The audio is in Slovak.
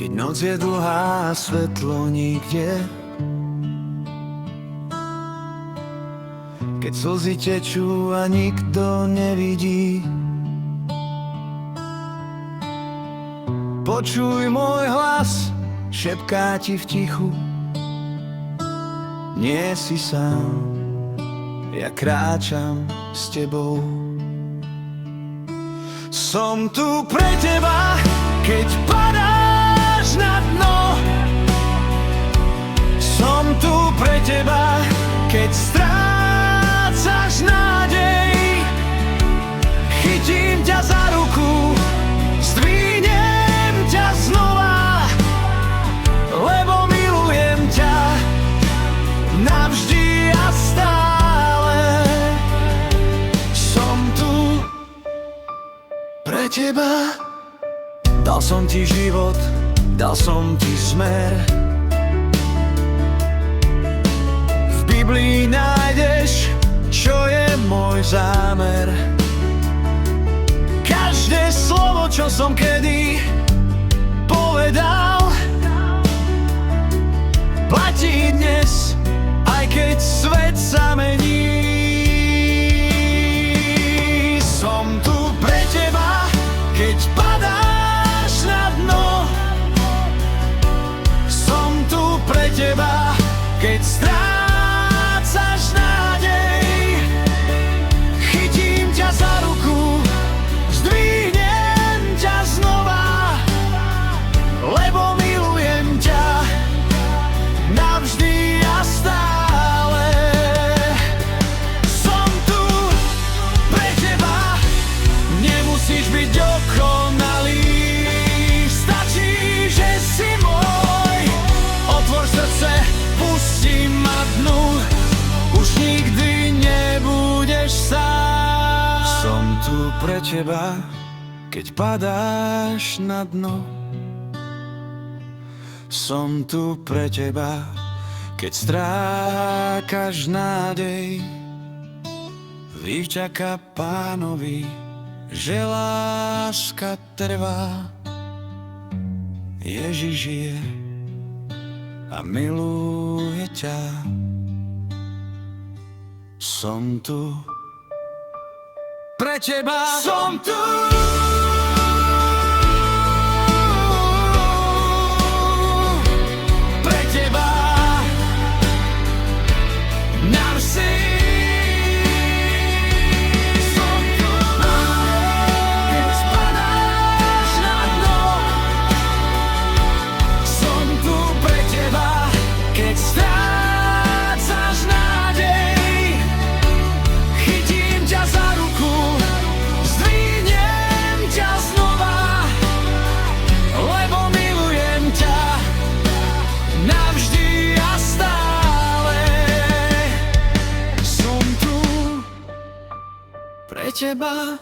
Keď noc je dlhá, svetlo nikde, keď slzy tečú a nikto nevidí. Počuj môj hlas, šepká ti v tichu. Nie si sám, ja kráčam s tebou. Som tu pre teba, keď padáš na dno. Som tu pre teba, keď strácaš nádej. Chytím ťa za ruku, zdvihnem ťa znova, lebo milujem ťa navždy a stále. Som tu pre teba. Dal som ti život, dal som ti smer. V Biblii nájdeš, čo je môj zámer. Každé slovo, čo som kedy povedal, platí dnes, aj keď svet sa mení. Som tu pre teba, keď padáš na dno. Som tu pre teba, keď strácaš nádej. Chytím ťa za ruku, zdvihnem ťa znova, lebo milujem ťa navždy a stále. Som tu pre teba, nemusíš byť dokonalý, stačí, že si môj. Otvor srdce, pustím ma dnu, už nikdy nebudeš sám. Som tu pre teba, keď padáš na dno. Som tu pre teba, keď strákaš nádej. Vyvďaka Pánovi, že láska trvá. Ježiš žije a miluje ťa. Som tu pre teba. Som tu pre teba navždy. Som tu, keď spadáš na dno. Som tu pre teba, keď strácaš nádej. Chytím ťa za ruku, zdvihnem ťa znova, lebo milujem ťa navždy a stále. Som tu pre teba.